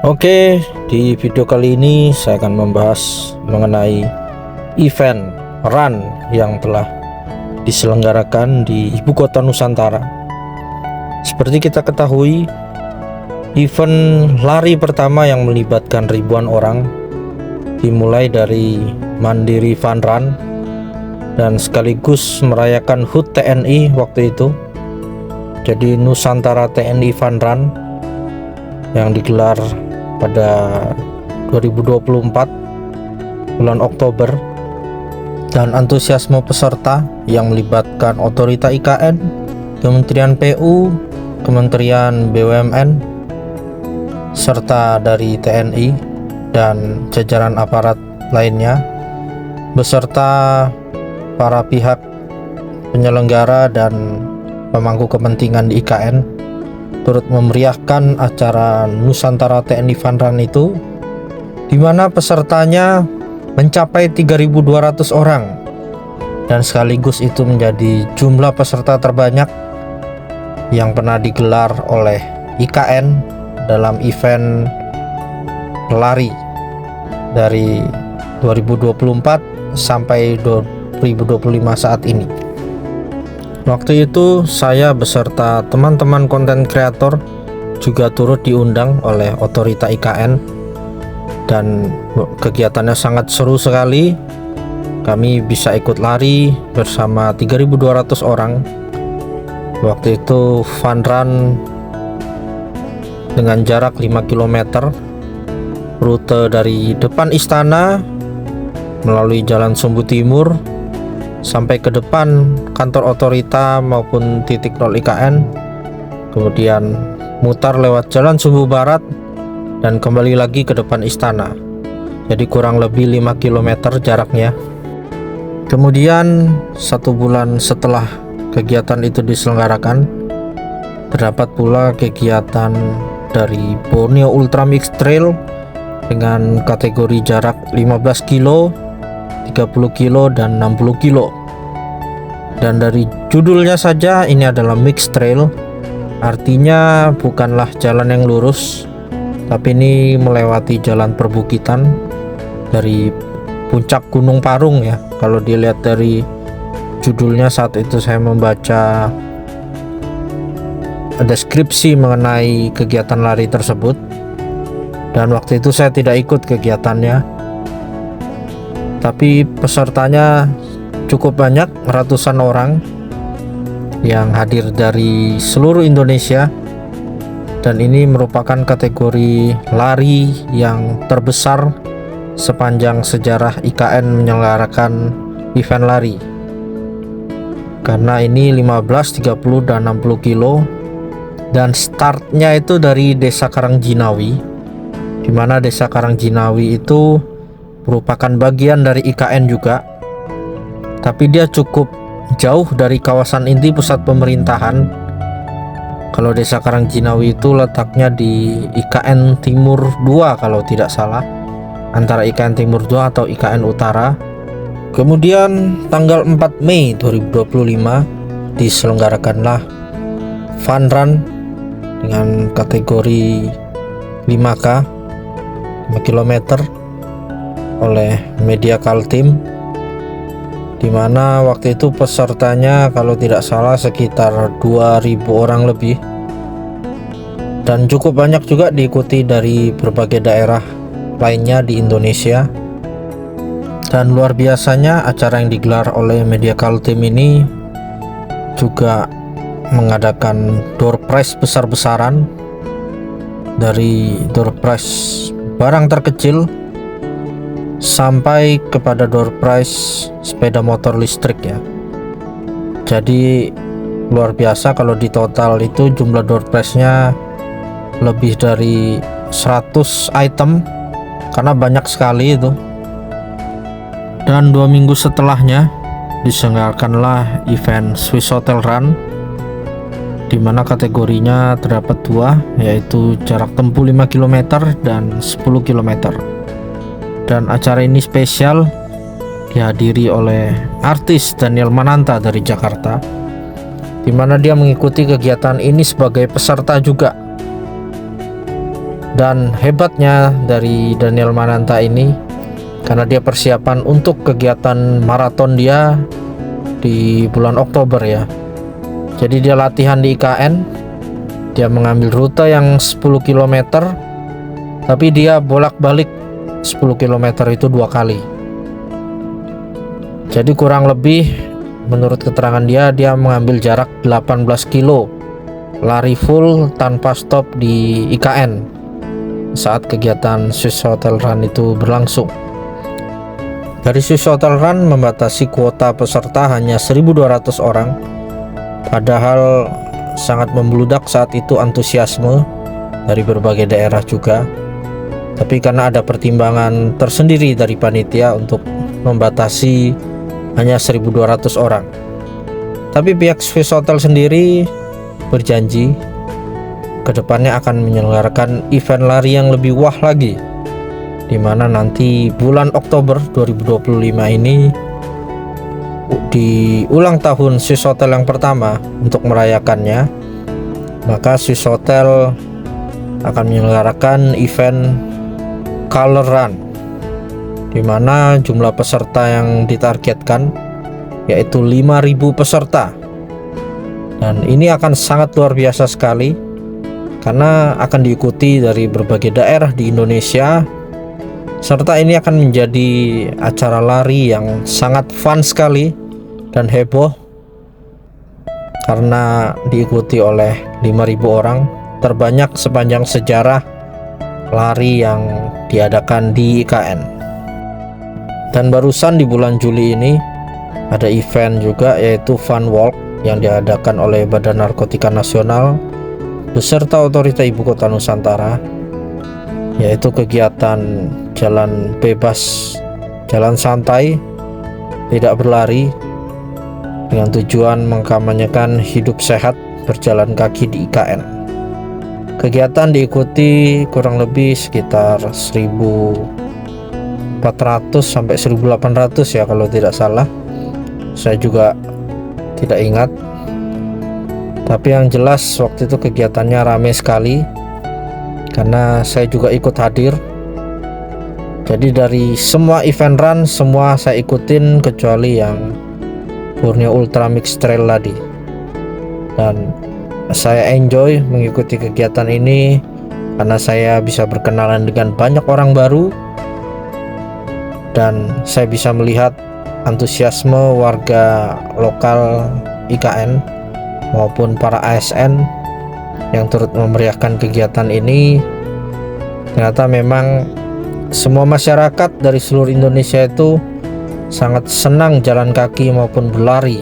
Oke, di video kali ini saya akan membahas mengenai event run yang telah diselenggarakan di Ibu Kota Nusantara. Seperti kita ketahui, event lari pertama yang melibatkan ribuan orang dimulai dari Mandiri Fun Run dan sekaligus merayakan HUT TNI waktu itu. Jadi Nusantara TNI Fun Run yang digelar pada 2024 bulan Oktober, dan antusiasme peserta yang melibatkan otorita IKN, Kementerian PU, Kementerian BUMN, serta dari TNI dan jajaran aparat lainnya, beserta para pihak penyelenggara dan pemangku kepentingan di IKN, turut memeriahkan acara Nusantara TNI Fun Run itu, di mana pesertanya mencapai 3.200 orang, dan sekaligus itu menjadi jumlah peserta terbanyak yang pernah digelar oleh IKN dalam event lari dari 2024 sampai 2025 saat ini. Waktu itu saya beserta teman-teman konten kreator juga turut diundang oleh otorita IKN, dan kegiatannya sangat seru sekali. Kami bisa ikut lari bersama 3.200 orang. Waktu itu fun run dengan jarak 5 km, rute dari depan istana melalui Jalan Sumbu Timur sampai ke depan kantor otorita maupun titik 0 IKN, kemudian mutar lewat Jalan Sumbu Barat dan kembali lagi ke depan istana. Jadi kurang lebih 5 km jaraknya. Kemudian 1 bulan setelah kegiatan itu diselenggarakan, terdapat pula kegiatan dari Borneo Ultra Mix Trail dengan kategori jarak 15 kilo, 30 kilo dan 60 kilo. Dan dari judulnya saja ini adalah mixed trail, artinya bukanlah jalan yang lurus, tapi ini melewati jalan perbukitan dari puncak Gunung Parung ya. Kalau dilihat dari judulnya, saat itu saya membaca deskripsi mengenai kegiatan lari tersebut, dan waktu itu saya tidak ikut kegiatannya. Tapi pesertanya cukup banyak, ratusan orang yang hadir dari seluruh Indonesia, dan ini merupakan kategori lari yang terbesar sepanjang sejarah IKN menyelenggarakan event lari, karena ini 15, 30 dan 60 kilo, dan startnya itu dari Desa Karangjinawi, di mana Desa Karangjinawi itu merupakan bagian dari IKN juga, tapi dia cukup jauh dari kawasan inti pusat pemerintahan. Kalau Desa Karangjinawi itu letaknya di IKN Timur 2 kalau tidak salah, antara IKN Timur 2 atau IKN Utara. Kemudian tanggal 4 Mei 2025 diselenggarakanlah Fun Run dengan kategori 5K 5 km oleh Media Kaltim, dimana waktu itu pesertanya kalau tidak salah sekitar 2.000 orang lebih, dan cukup banyak juga diikuti dari berbagai daerah lainnya di Indonesia. Dan luar biasanya acara yang digelar oleh Media Kaltim ini juga mengadakan door prize besar-besaran, dari door prize barang terkecil sampai kepada door prize sepeda motor listrik ya. Jadi luar biasa, kalau di total itu jumlah door prize-nya lebih dari 100 item, karena banyak sekali itu. Dan 2 minggu setelahnya diselenggarakanlah event Swiss Hotel Run, di mana kategorinya terdapat 2, yaitu jarak tempuh 5 km dan 10 km. Dan acara ini spesial, dihadiri oleh artis Daniel Mananta dari Jakarta, di mana dia mengikuti kegiatan ini sebagai peserta juga. Dan hebatnya dari Daniel Mananta ini, karena dia persiapan untuk kegiatan maraton dia di bulan Oktober ya. Jadi dia latihan di IKN, dia mengambil rute yang 10 km, tapi dia bolak-balik 10 km itu 2 kali. Jadi kurang lebih menurut keterangan dia mengambil jarak 18 kilo lari full tanpa stop di IKN saat kegiatan Swiss Hotel Run itu berlangsung. Dari Swiss Hotel Run membatasi kuota peserta hanya 1.200 orang, padahal sangat membludak saat itu antusiasme dari berbagai daerah juga. Tapi karena ada pertimbangan tersendiri dari panitia untuk membatasi hanya 1.200 orang. Tapi pihak Swiss Hotel sendiri berjanji kedepannya akan menyelenggarakan event lari yang lebih wah lagi, dimana nanti bulan Oktober 2025 ini di ulang tahun Swiss Hotel yang pertama. Untuk merayakannya, maka Swiss Hotel akan menyelenggarakan event Color Run, dimana jumlah peserta yang ditargetkan yaitu 5.000 peserta. Dan ini akan sangat luar biasa sekali, karena akan diikuti dari berbagai daerah di Indonesia, serta ini akan menjadi acara lari yang sangat fun sekali dan heboh, karena diikuti oleh 5.000 orang, terbanyak sepanjang sejarah lari yang diadakan di IKN. Dan barusan di bulan Juli ini ada event juga, yaitu Fun Walk yang diadakan oleh Badan Narkotika Nasional beserta Otorita Ibu Kota Nusantara, yaitu kegiatan jalan bebas, jalan santai, tidak berlari, dengan tujuan mengkampanyekan hidup sehat berjalan kaki di IKN. Kegiatan diikuti kurang lebih sekitar 1.400 sampai 1.800 ya kalau tidak salah, saya juga tidak ingat. Tapi yang jelas waktu itu kegiatannya ramai sekali, karena saya juga ikut hadir. Jadi dari semua event run, semua saya ikutin kecuali yang Borneo Ultra Mix Trail tadi. Dan saya enjoy mengikuti kegiatan ini karena saya bisa berkenalan dengan banyak orang baru, dan saya bisa melihat antusiasme warga lokal IKN maupun para ASN yang turut memeriahkan kegiatan ini. Ternyata memang semua masyarakat dari seluruh Indonesia itu sangat senang jalan kaki maupun berlari.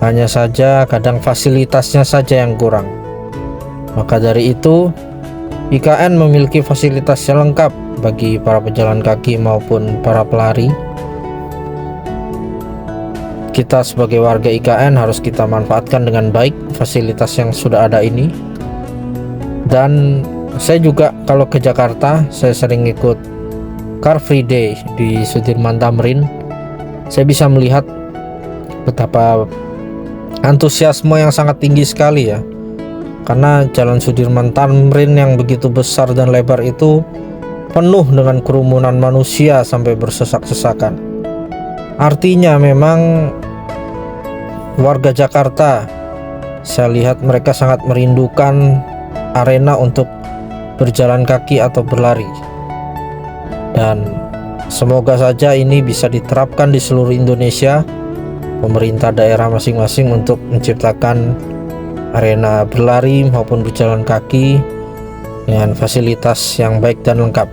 Hanya saja kadang fasilitasnya saja yang kurang. Maka dari itu IKN memiliki fasilitas yang lengkap bagi para pejalan kaki maupun para pelari. Kita sebagai warga IKN harus kita manfaatkan dengan baik fasilitas yang sudah ada ini. Dan saya juga kalau ke Jakarta, saya sering ikut Car Free Day di Sudirman Tamrin. Saya bisa melihat betapa antusiasme yang sangat tinggi sekali ya, karena Jalan Sudirman Tamrin yang begitu besar dan lebar itu penuh dengan kerumunan manusia sampai bersesak-sesakan. Artinya memang warga Jakarta, saya lihat mereka sangat merindukan arena untuk berjalan kaki atau berlari. Dan semoga saja ini bisa diterapkan di seluruh Indonesia, pemerintah daerah masing-masing, untuk menciptakan arena berlari maupun berjalan kaki dengan fasilitas yang baik dan lengkap.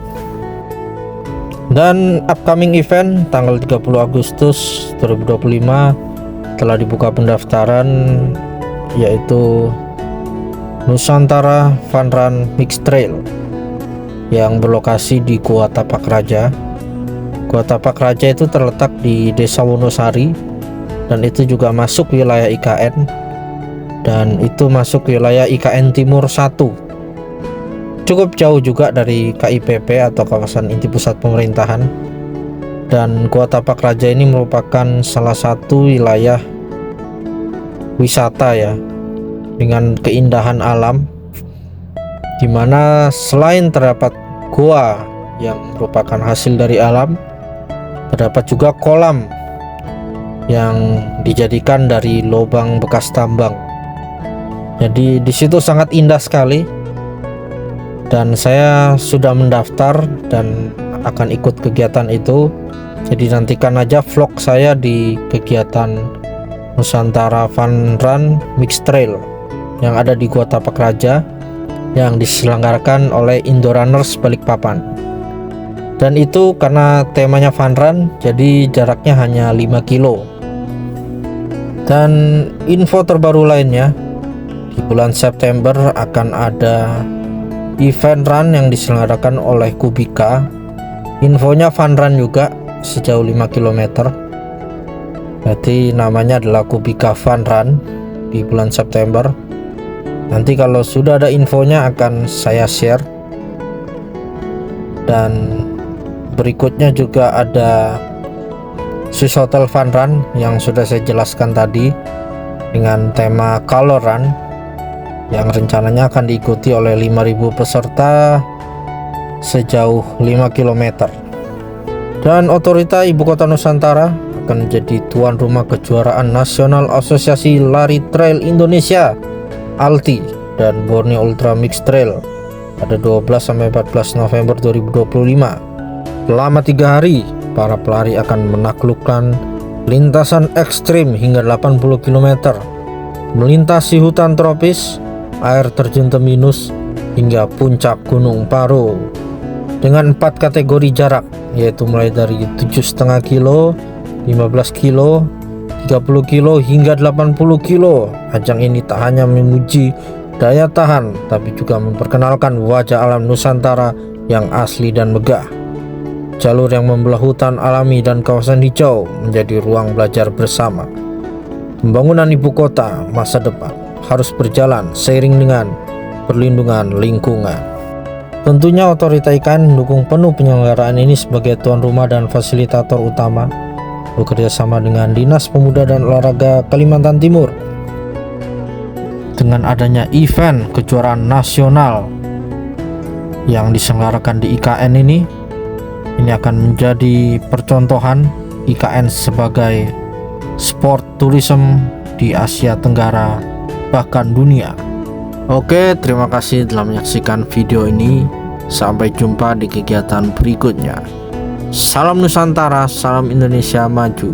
Dan upcoming event tanggal 30 Agustus 2025 telah dibuka pendaftaran, yaitu Nusantara Fun Run Mix Trail yang berlokasi di Gua Tapak Raja. Gua Tapak Raja itu terletak di Desa Wonosari, dan itu juga masuk wilayah IKN, dan itu masuk wilayah IKN Timur 1. Cukup jauh juga dari KIPP atau kawasan inti pusat pemerintahan. Dan Gua Tapak Raja ini merupakan salah satu wilayah wisata ya, dengan keindahan alam di mana selain terdapat goa yang merupakan hasil dari alam, terdapat juga kolam yang dijadikan dari lubang bekas tambang. Jadi di situ sangat indah sekali, dan saya sudah mendaftar dan akan ikut kegiatan itu. Jadi nantikan aja vlog saya di kegiatan Nusantara Fun Run Mixed Trail yang ada di Gua Tapak Raja, yang diselenggarakan oleh Indorunners Balikpapan. Dan itu karena temanya fun run, jadi jaraknya hanya 5 kilo. Dan info terbaru lainnya, di bulan September akan ada event run yang diselenggarakan oleh Kubika. Infonya fun run juga, sejauh 5 km. Berarti namanya adalah Kubika Fun Run di bulan September. Nanti kalau sudah ada infonya akan saya share. Dan berikutnya juga ada Swiss Hotel Fun Run yang sudah saya jelaskan tadi, dengan tema Color Run, yang rencananya akan diikuti oleh 5.000 peserta sejauh 5 km. Dan Otorita Ibu Kota Nusantara akan menjadi tuan rumah kejuaraan nasional Asosiasi Lari Trail Indonesia ALTI dan Borneo Ultra Mixed Trail pada 12-14 November 2025. Selama 3 hari, para pelari akan menaklukkan lintasan ekstrim hingga 80 km, melintasi hutan tropis, air terjun Teminus, hingga puncak Gunung Paro. Dengan 4 kategori jarak, yaitu mulai dari 7,5 kilo, 15 kilo, 30 kilo, hingga 80 kilo. Ajang ini tak hanya menguji daya tahan, tapi juga memperkenalkan wajah alam Nusantara yang asli dan megah. Jalur yang membelah hutan alami dan kawasan hijau menjadi ruang belajar bersama. Pembangunan ibu kota masa depan harus berjalan seiring dengan perlindungan lingkungan. Tentunya Otorita IKN mendukung penuh penyelenggaraan ini sebagai tuan rumah dan fasilitator utama, bekerja sama dengan Dinas Pemuda dan Olahraga Kalimantan Timur. Dengan adanya event kejuaraan nasional yang diselenggarakan di IKN ini akan menjadi percontohan IKN sebagai sport tourism di Asia Tenggara, bahkan dunia. Oke, terima kasih telah menyaksikan video ini. Sampai jumpa di kegiatan berikutnya. Salam Nusantara, salam Indonesia maju.